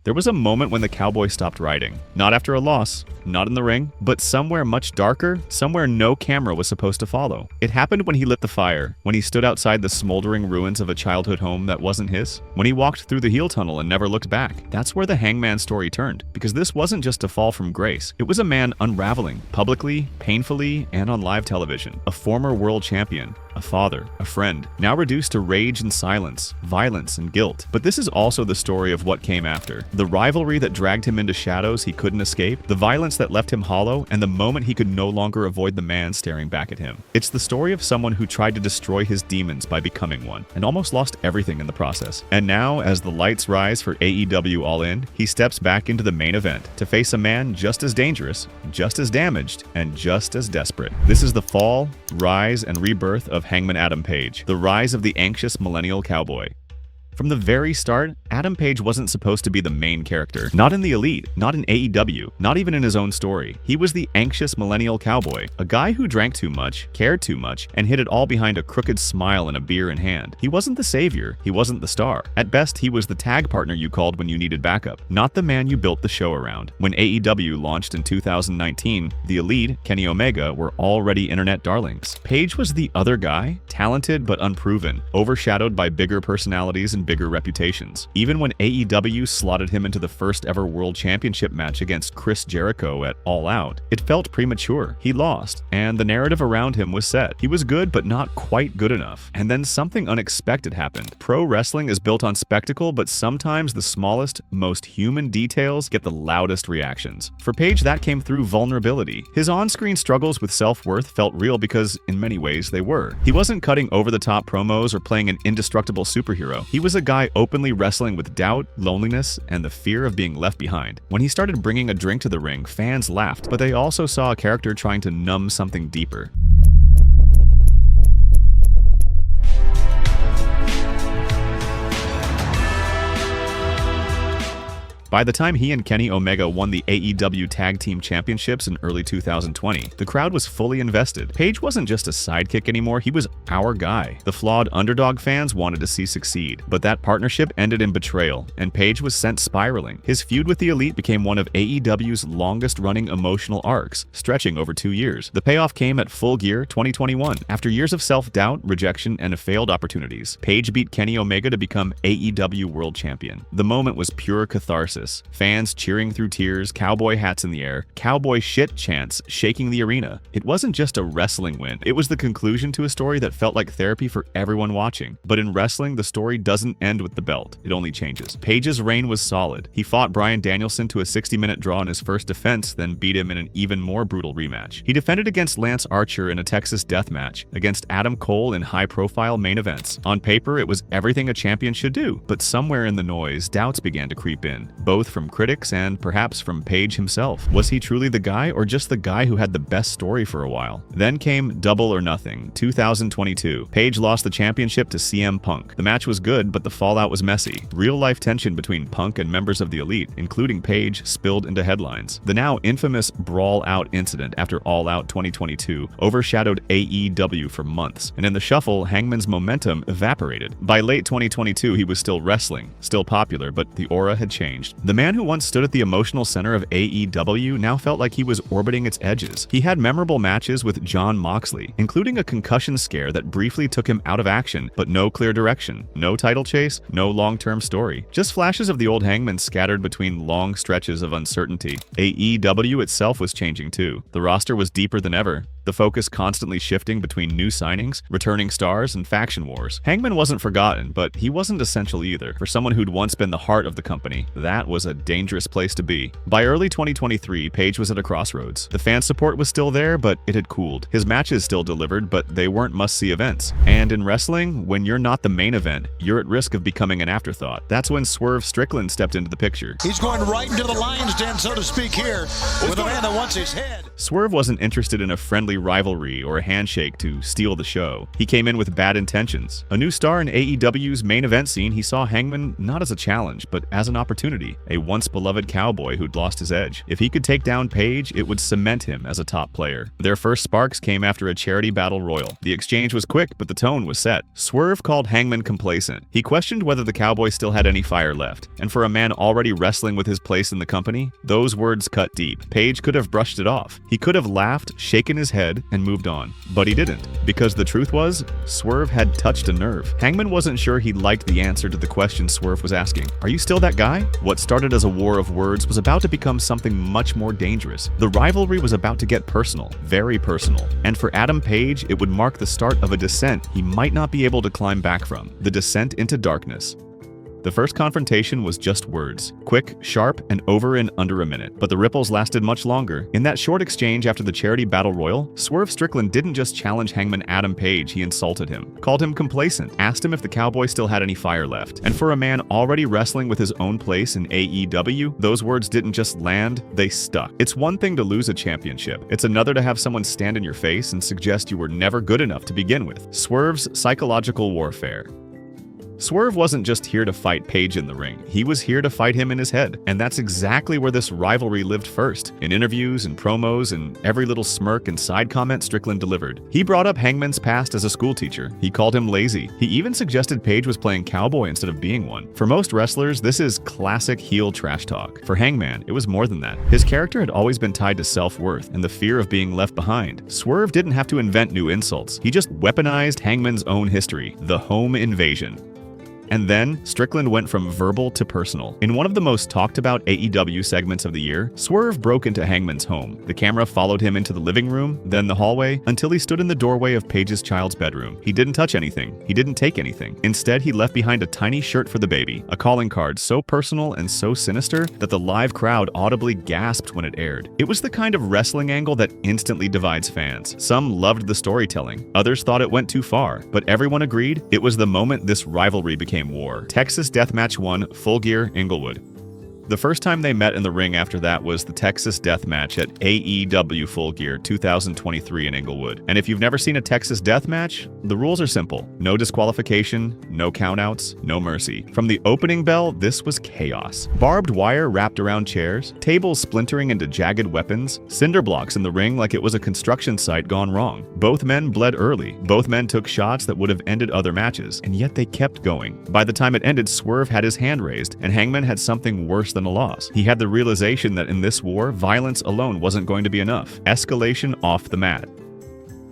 There was a moment when the cowboy stopped riding. Not after a loss, not in the ring, but somewhere much darker, somewhere no camera was supposed to follow. It happened when he lit the fire, when he stood outside the smoldering ruins of a childhood home that wasn't his, when he walked through the heel tunnel and never looked back. That's where the Hangman story turned, because this wasn't just a fall from grace. It was a man unraveling, publicly, painfully, and on live television. A former world champion, a father, a friend, now reduced to rage and silence, violence and guilt. But this is also the story of what came after. The rivalry that dragged him into shadows he couldn't escape, the violence that left him hollow, and the moment he could no longer avoid the man staring back at him. It's the story of someone who tried to destroy his demons by becoming one, and almost lost everything in the process. And now, as the lights rise for AEW All In, he steps back into the main event to face a man just as dangerous, just as damaged, and just as desperate. This is the fall, rise, and rebirth of Hangman Adam Page, the rise of the anxious millennial cowboy. From the very start, Adam Page wasn't supposed to be the main character. Not in the Elite, not in AEW, not even in his own story. He was the anxious millennial cowboy, a guy who drank too much, cared too much, and hid it all behind a crooked smile and a beer in hand. He wasn't the savior, he wasn't the star. At best, he was the tag partner you called when you needed backup, not the man you built the show around. When AEW launched in 2019, the Elite, Kenny Omega, were already internet darlings. Page was the other guy, talented but unproven, overshadowed by bigger personalities and bigger reputations. Even when AEW slotted him into the first ever World Championship match against Chris Jericho at All Out, it felt premature. He lost, and the narrative around him was set. He was good, but not quite good enough. And then something unexpected happened. Pro wrestling is built on spectacle, but sometimes the smallest, most human details get the loudest reactions. For Page, that came through vulnerability. His on-screen struggles with self-worth felt real because, in many ways, they were. He wasn't cutting over-the-top promos or playing an indestructible superhero. He was a guy openly wrestling with doubt, loneliness, and the fear of being left behind. When he started bringing a drink to the ring, fans laughed, but they also saw a character trying to numb something deeper. By the time he and Kenny Omega won the AEW Tag Team Championships in early 2020, the crowd was fully invested. Page wasn't just a sidekick anymore, he was our guy. The flawed underdog fans wanted to see succeed, but that partnership ended in betrayal, and Page was sent spiraling. His feud with the Elite became one of AEW's longest-running emotional arcs, stretching over 2 years. The payoff came at Full Gear 2021. After years of self-doubt, rejection, and failed opportunities, Page beat Kenny Omega to become AEW World Champion. The moment was pure catharsis. Fans cheering through tears, cowboy hats in the air, cowboy shit chants shaking the arena. It wasn't just a wrestling win, it was the conclusion to a story that felt like therapy for everyone watching. But in wrestling, the story doesn't end with the belt, it only changes. Page's reign was solid. He fought Bryan Danielson to a 60-minute draw in his first defense, then beat him in an even more brutal rematch. He defended against Lance Archer in a Texas death match, against Adam Cole in high-profile main events. On paper, it was everything a champion should do, but somewhere in the noise, doubts began to creep in, both from critics and perhaps from Page himself. Was he truly the guy, or just the guy who had the best story for a while? Then came Double or Nothing, 2022. Page lost the championship to CM Punk. The match was good, but the fallout was messy. Real-life tension between Punk and members of the Elite, including Page, spilled into headlines. The now infamous Brawl Out incident after All Out 2022 overshadowed AEW for months, and in the shuffle, Hangman's momentum evaporated. By late 2022, he was still wrestling, still popular, but the aura had changed. The man who once stood at the emotional center of AEW now felt like he was orbiting its edges. He had memorable matches with Jon Moxley, including a concussion scare that briefly took him out of action, but no clear direction, no title chase, no long-term story. Just flashes of the old Hangman scattered between long stretches of uncertainty. AEW itself was changing too. The roster was deeper than ever, the focus constantly shifting between new signings, returning stars, and faction wars. Hangman wasn't forgotten, but he wasn't essential either. For someone who'd once been the heart of the company, that was a dangerous place to be. By early 2023, Page was at a crossroads. The fan support was still there, but it had cooled. His matches still delivered, but they weren't must-see events. And in wrestling, when you're not the main event, you're at risk of becoming an afterthought. That's when Swerve Strickland stepped into the picture. He's going right into the lion's den, so to speak, here with a man that wants his head. Swerve wasn't interested in a friendly rivalry or a handshake to steal the show. He came in with bad intentions. A new star in AEW's main event scene, he saw Hangman not as a challenge, but as an opportunity. A once-beloved cowboy who'd lost his edge. If he could take down Page, it would cement him as a top player. Their first sparks came after a charity battle royal. The exchange was quick, but the tone was set. Swerve called Hangman complacent. He questioned whether the cowboy still had any fire left. And for a man already wrestling with his place in the company, those words cut deep. Page could have brushed it off. He could have laughed, shaken his head, and moved on. But he didn't. Because the truth was, Swerve had touched a nerve. Hangman wasn't sure he liked the answer to the question Swerve was asking. Are you still that guy? What started as a war of words was about to become something much more dangerous. The rivalry was about to get personal, very personal. And for Adam Page, it would mark the start of a descent he might not be able to climb back from. The descent into darkness. The first confrontation was just words. Quick, sharp, and over in under a minute. But the ripples lasted much longer. In that short exchange after the charity battle royal, Swerve Strickland didn't just challenge Hangman Adam Page, he insulted him. Called him complacent. Asked him if the cowboy still had any fire left. And for a man already wrestling with his own place in AEW, those words didn't just land, they stuck. It's one thing to lose a championship. It's another to have someone stand in your face and suggest you were never good enough to begin with. Swerve's psychological warfare. Swerve wasn't just here to fight Page in the ring, he was here to fight him in his head. And that's exactly where this rivalry lived first. In interviews and promos and every little smirk and side comment Strickland delivered. He brought up Hangman's past as a schoolteacher. He called him lazy. He even suggested Page was playing cowboy instead of being one. For most wrestlers, this is classic heel trash talk. For Hangman, it was more than that. His character had always been tied to self-worth and the fear of being left behind. Swerve didn't have to invent new insults. He just weaponized Hangman's own history, the home invasion. And then, Strickland went from verbal to personal. In one of the most talked about AEW segments of the year, Swerve broke into Hangman's home. The camera followed him into the living room, then the hallway, until he stood in the doorway of Page's child's bedroom. He didn't touch anything. He didn't take anything. Instead, he left behind a tiny shirt for the baby, a calling card so personal and so sinister that the live crowd audibly gasped when it aired. It was the kind of wrestling angle that instantly divides fans. Some loved the storytelling. Others thought it went too far. But everyone agreed it was the moment this rivalry became war. Texas Deathmatch 1, Full Gear, Inglewood. The first time they met in the ring after that was the Texas Death Match at AEW Full Gear 2023 in Inglewood. And if you've never seen a Texas Death Match, the rules are simple. No disqualification, no countouts, no mercy. From the opening bell, this was chaos. Barbed wire wrapped around chairs, tables splintering into jagged weapons, cinder blocks in the ring like it was a construction site gone wrong. Both men bled early. Both men took shots that would have ended other matches, and yet they kept going. By the time it ended, Swerve had his hand raised, and Hangman had something worse than a loss. He had the realization that in this war, violence alone wasn't going to be enough. Escalation off the mat.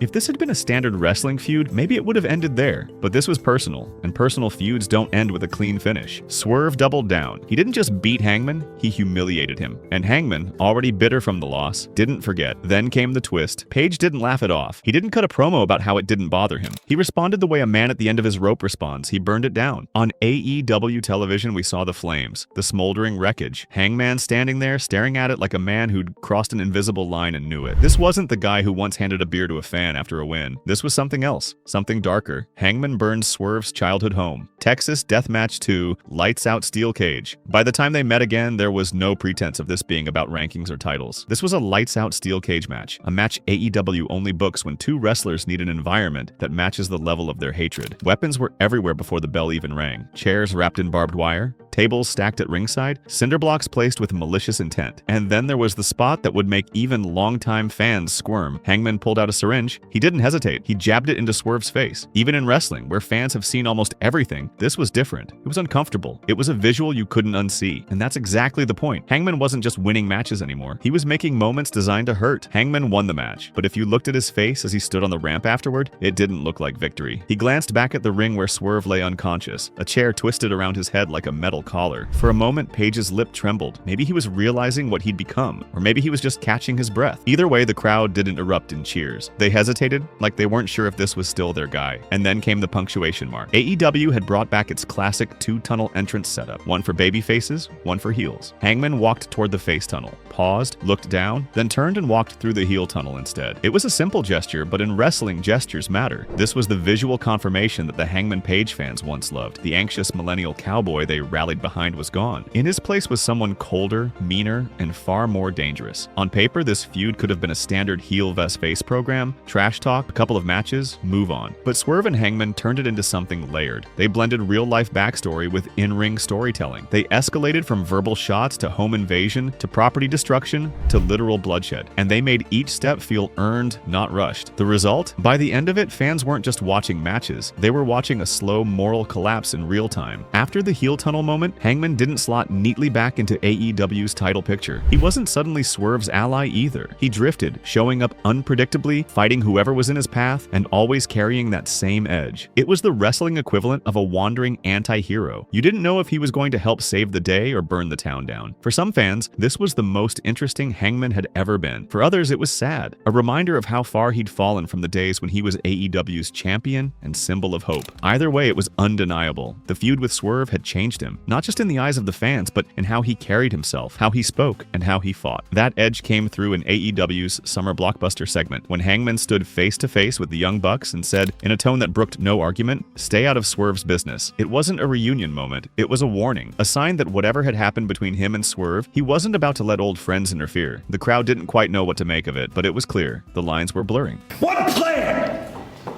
If this had been a standard wrestling feud, maybe it would have ended there. But this was personal, and personal feuds don't end with a clean finish. Swerve doubled down. He didn't just beat Hangman, he humiliated him. And Hangman, already bitter from the loss, didn't forget. Then came the twist. Page didn't laugh it off. He didn't cut a promo about how it didn't bother him. He responded the way a man at the end of his rope responds. He burned it down. On AEW television, we saw the flames, the smoldering wreckage. Hangman standing there, staring at it like a man who'd crossed an invisible line and knew it. This wasn't the guy who once handed a beer to a fan after a win. This was something else, something darker. Hangman burned Swerve's childhood home. Texas Deathmatch 2, Lights Out Steel Cage. By the time they met again, there was no pretense of this being about rankings or titles. This was a Lights Out Steel Cage match, a match AEW only books when two wrestlers need an environment that matches the level of their hatred. Weapons were everywhere before the bell even rang. Chairs wrapped in barbed wire, tables stacked at ringside, cinder blocks placed with malicious intent. And then there was the spot that would make even longtime fans squirm. Hangman pulled out a syringe. He didn't hesitate. He jabbed it into Swerve's face. Even in wrestling, where fans have seen almost everything, this was different. It was uncomfortable. It was a visual you couldn't unsee. And that's exactly the point. Hangman wasn't just winning matches anymore. He was making moments designed to hurt. Hangman won the match. But if you looked at his face as he stood on the ramp afterward, it didn't look like victory. He glanced back at the ring where Swerve lay unconscious, a chair twisted around his head like a metal collar. For a moment, Page's lip trembled. Maybe he was realizing what he'd become, or maybe he was just catching his breath. Either way, the crowd didn't erupt in cheers. They hesitated hesitated, like they weren't sure if this was still their guy. And then came the punctuation mark. AEW had brought back its classic two-tunnel entrance setup, one for baby faces, one for heels. Hangman walked toward the face tunnel, paused, looked down, then turned and walked through the heel tunnel instead. It was a simple gesture, but in wrestling, gestures matter. This was the visual confirmation that the Hangman Page fans once loved. The anxious millennial cowboy they rallied behind was gone. In his place was someone colder, meaner, and far more dangerous. On paper, this feud could have been a standard heel vs face program, trash talk, a couple of matches, move on. But Swerve and Hangman turned it into something layered. They blended real-life backstory with in-ring storytelling. They escalated from verbal shots to home invasion to property destruction to literal bloodshed. And they made each step feel earned, not rushed. The result? By the end of it, fans weren't just watching matches. They were watching a slow moral collapse in real time. After the heel tunnel moment, Hangman didn't slot neatly back into AEW's title picture. He wasn't suddenly Swerve's ally either. He drifted, showing up unpredictably, fighting whoever was in his path, and always carrying that same edge. It was the wrestling equivalent of a wandering anti-hero. You didn't know if he was going to help save the day or burn the town down. For some fans, this was the most interesting Hangman had ever been. For others, it was sad, a reminder of how far he'd fallen from the days when he was AEW's champion and symbol of hope. Either way, it was undeniable. The feud with Swerve had changed him, not just in the eyes of the fans, but in how he carried himself, how he spoke, and how he fought. That edge came through in AEW's Summer Blockbuster segment, when Hangman stood face-to-face with the Young Bucks and said, in a tone that brooked no argument, "Stay out of Swerve's business." It wasn't a reunion moment, it was a warning, a sign that whatever had happened between him and Swerve, he wasn't about to let old friends interfere. The crowd didn't quite know what to make of it, but it was clear. The lines were blurring. What plan?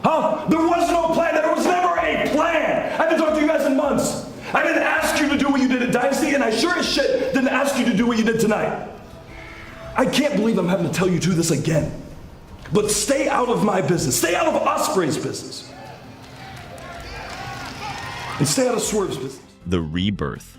Huh? There was no plan. There was never a plan. I haven't talked to you guys in months. I didn't ask you to do what you did at Dynasty, and I sure as shit didn't ask you to do what you did tonight. I can't believe I'm having to tell you to this again. But stay out of my business. Stay out of Osprey's business. And stay out of Swerve's business. The rebirth.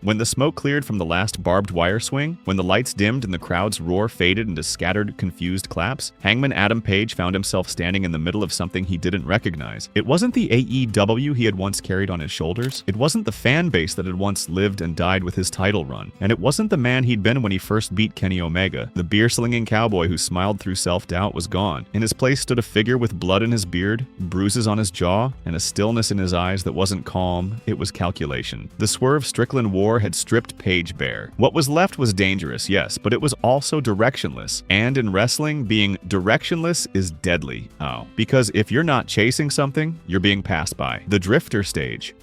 When the smoke cleared from the last barbed wire swing, when the lights dimmed and the crowd's roar faded into scattered, confused claps, Hangman Adam Page found himself standing in the middle of something he didn't recognize. It wasn't the AEW he had once carried on his shoulders. It wasn't the fan base that had once lived and died with his title run. And it wasn't the man he'd been when he first beat Kenny Omega. The beer-slinging cowboy who smiled through self-doubt was gone. In his place stood a figure with blood in his beard, bruises on his jaw, and a stillness in his eyes that wasn't calm, it was calculation. The Swerve Strickland war had stripped Page bare. What was left was dangerous, yes, but it was also directionless. And in wrestling, being directionless is deadly. Oh, because if you're not chasing something, you're being passed by. The drifter stage.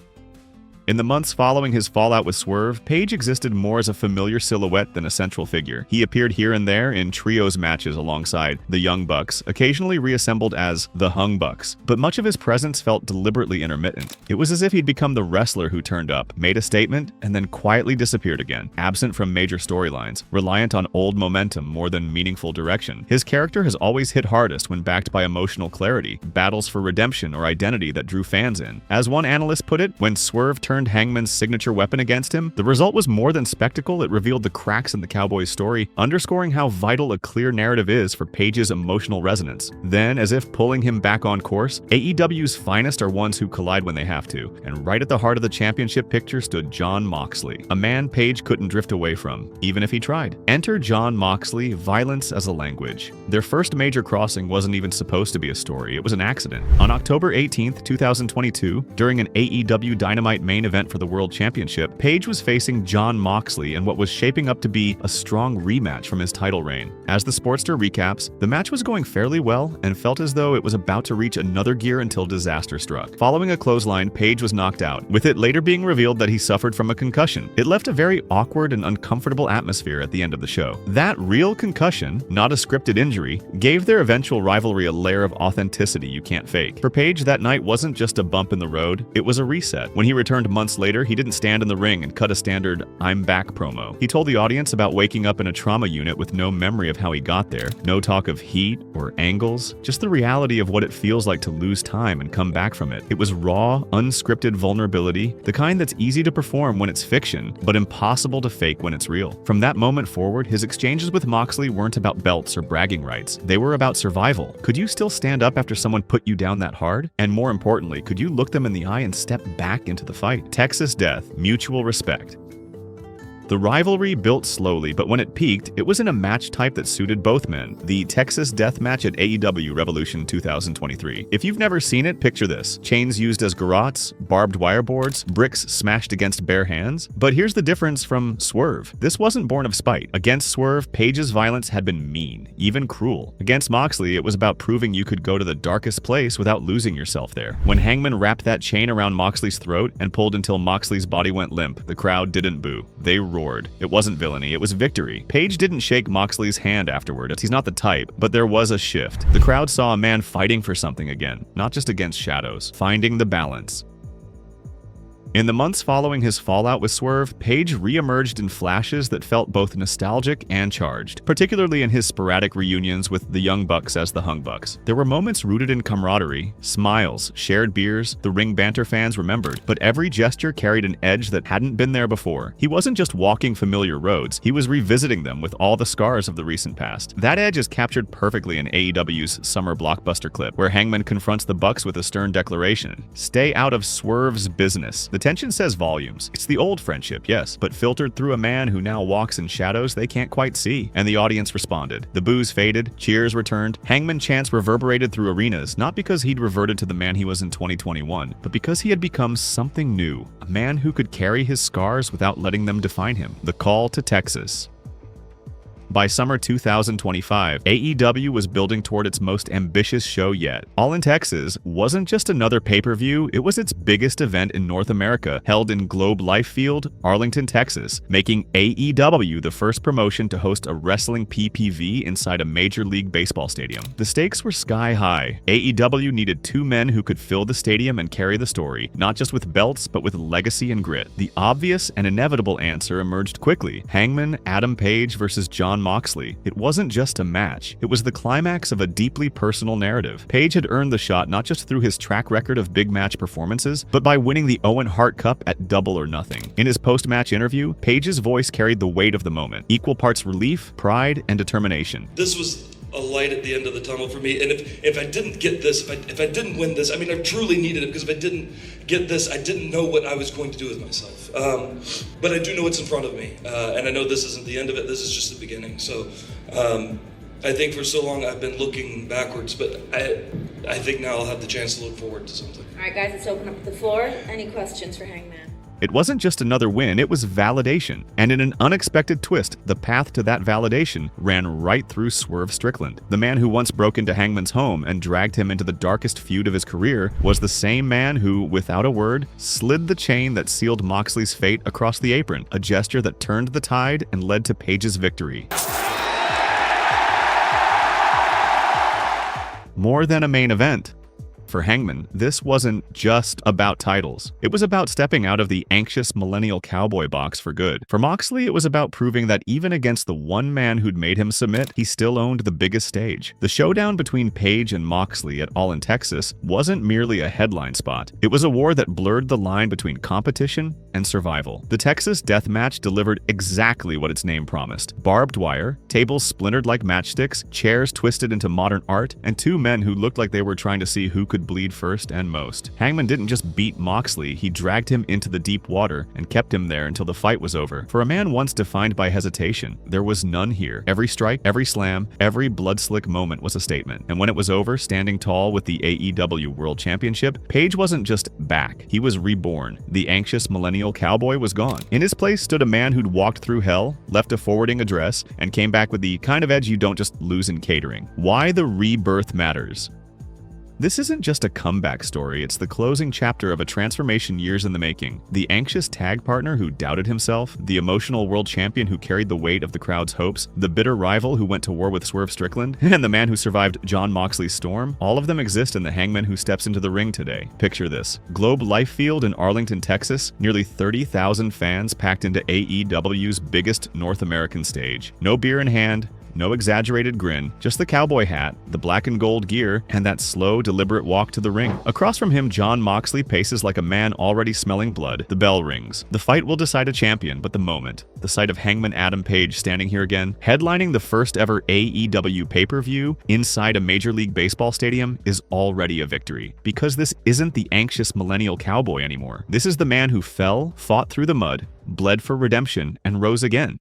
In the months following his fallout with Swerve, Page existed more as a familiar silhouette than a central figure. He appeared here and there in trios matches alongside the Young Bucks, occasionally reassembled as the Hung Bucks, but much of his presence felt deliberately intermittent. It was as if he'd become the wrestler who turned up, made a statement, and then quietly disappeared again, absent from major storylines, reliant on old momentum more than meaningful direction. His character has always hit hardest when backed by emotional clarity, battles for redemption or identity that drew fans in. As one analyst put it, when Swerve turned Hangman's signature weapon against him, the result was more than spectacle. It revealed the cracks in the Cowboys' story, underscoring how vital a clear narrative is for Page's emotional resonance. Then, as if pulling him back on course, AEW's finest are ones who collide when they have to, and right at the heart of the championship picture stood Jon Moxley, a man Page couldn't drift away from, even if he tried. Enter Jon Moxley, violence as a language. Their first major crossing wasn't even supposed to be a story, it was an accident. On October 18th, 2022, during an AEW Dynamite main event for the World Championship, Page was facing Jon Moxley in what was shaping up to be a strong rematch from his title reign. As the Sportster recaps, the match was going fairly well and felt as though it was about to reach another gear until disaster struck. Following a clothesline, Page was knocked out, with it later being revealed that he suffered from a concussion. It left a very awkward and uncomfortable atmosphere at the end of the show. That real concussion, not a scripted injury, gave their eventual rivalry a layer of authenticity you can't fake. For Page, that night wasn't just a bump in the road, it was a reset. When he returned months later, he didn't stand in the ring and cut a standard "I'm back" promo. He told the audience about waking up in a trauma unit with no memory of how he got there, no talk of heat or angles, just the reality of what it feels like to lose time and come back from it. It was raw, unscripted vulnerability, the kind that's easy to perform when it's fiction, but impossible to fake when it's real. From that moment forward, his exchanges with Moxley weren't about belts or bragging rights. They were about survival. Could you still stand up after someone put you down that hard? And more importantly, could you look them in the eye and step back into the fight? Texas Death, mutual respect. The rivalry built slowly, but when it peaked, it was in a match type that suited both men, the Texas Death Match at AEW Revolution 2023. If you've never seen it, picture this. Chains used as garrotes, barbed wire boards, bricks smashed against bare hands. But here's the difference from Swerve. This wasn't born of spite. Against Swerve, Page's violence had been mean, even cruel. Against Moxley, it was about proving you could go to the darkest place without losing yourself there. When Hangman wrapped that chain around Moxley's throat and pulled until Moxley's body went limp, the crowd didn't boo. They roared. It wasn't villainy, it was victory. Page didn't shake Moxley's hand afterward, as he's not the type, but there was a shift. The crowd saw a man fighting for something again, not just against shadows, finding the balance. In the months following his fallout with Swerve, Page re-emerged in flashes that felt both nostalgic and charged, particularly in his sporadic reunions with the Young Bucks as the Hung Bucks. There were moments rooted in camaraderie, smiles, shared beers, the ring banter fans remembered, but every gesture carried an edge that hadn't been there before. He wasn't just walking familiar roads, he was revisiting them with all the scars of the recent past. That edge is captured perfectly in AEW's summer blockbuster clip, where Hangman confronts the Bucks with a stern declaration: "Stay out of Swerve's business." The tension says volumes. It's the old friendship, yes, but filtered through a man who now walks in shadows they can't quite see. And the audience responded. The boos faded, cheers returned, Hangman chants reverberated through arenas, not because he'd reverted to the man he was in 2021, but because he had become something new, a man who could carry his scars without letting them define him. The call to Texas. By summer 2025, AEW was building toward its most ambitious show yet. All in Texas wasn't just another pay-per-view, it was its biggest event in North America, held in Globe Life Field, Arlington, Texas, making AEW the first promotion to host a wrestling PPV inside a Major League Baseball stadium. The stakes were sky high. AEW needed two men who could fill the stadium and carry the story, not just with belts, but with legacy and grit. The obvious and inevitable answer emerged quickly: Hangman Adam Page versus Shawn Moxley. It wasn't just a match, it was the climax of a deeply personal narrative. Page had earned the shot not just through his track record of big match performances, but by winning the Owen Hart Cup at Double or Nothing. In his post-match interview, Page's voice carried the weight of the moment, equal parts relief, pride, and determination. This was a light at the end of the tunnel for me, and if I didn't get this, if I didn't win this, I mean, I truly needed it, because if I didn't get this, I didn't know what I was going to do with myself. But I do know what's in front of me, and I know this isn't the end of it, this is just the beginning. So I think for so long I've been looking backwards, but I think now I'll have the chance to look forward to something. All right, guys, let's open up the floor. Any questions for Hangman? It wasn't just another win, it was validation. And in an unexpected twist, the path to that validation ran right through Swerve Strickland. The man who once broke into Hangman's home and dragged him into the darkest feud of his career was the same man who, without a word, slid the chain that sealed Moxley's fate across the apron, a gesture that turned the tide and led to Page's victory. More than a main event. For Hangman, this wasn't just about titles. It was about stepping out of the anxious millennial cowboy box for good. For Moxley, it was about proving that even against the one man who'd made him submit, he still owned the biggest stage. The showdown between Page and Moxley at All in Texas wasn't merely a headline spot. It was a war that blurred the line between competition and survival. The Texas Death Match delivered exactly what its name promised. Barbed wire, tables splintered like matchsticks, chairs twisted into modern art, and two men who looked like they were trying to see who could bleed first and most. Hangman didn't just beat Moxley, he dragged him into the deep water and kept him there until the fight was over. For a man once defined by hesitation, there was none here. Every strike, every slam, every blood-slick moment was a statement. And when it was over, standing tall with the AEW World Championship, Page wasn't just back, he was reborn. The anxious millennial cowboy was gone. In his place stood a man who'd walked through hell, left a forwarding address, and came back with the kind of edge you don't just lose in catering. Why the rebirth matters. This isn't just a comeback story, it's the closing chapter of a transformation years in the making. The anxious tag partner who doubted himself, the emotional world champion who carried the weight of the crowd's hopes, the bitter rival who went to war with Swerve Strickland, and the man who survived Jon Moxley's storm, all of them exist in the Hangman who steps into the ring today. Picture this. Globe Life Field in Arlington, Texas, nearly 30,000 fans packed into AEW's biggest North American stage. No beer in hand, No exaggerated grin, just the cowboy hat, the black and gold gear, and that slow, deliberate walk to the ring. Across from him, Jon Moxley paces like a man already smelling blood. The bell rings. The fight will decide a champion, but the moment, the sight of Hangman Adam Page standing here again, headlining the first ever AEW pay-per-view inside a Major League Baseball stadium, is already a victory. Because this isn't the anxious millennial cowboy anymore. This is the man who fell, fought through the mud, bled for redemption, and rose again.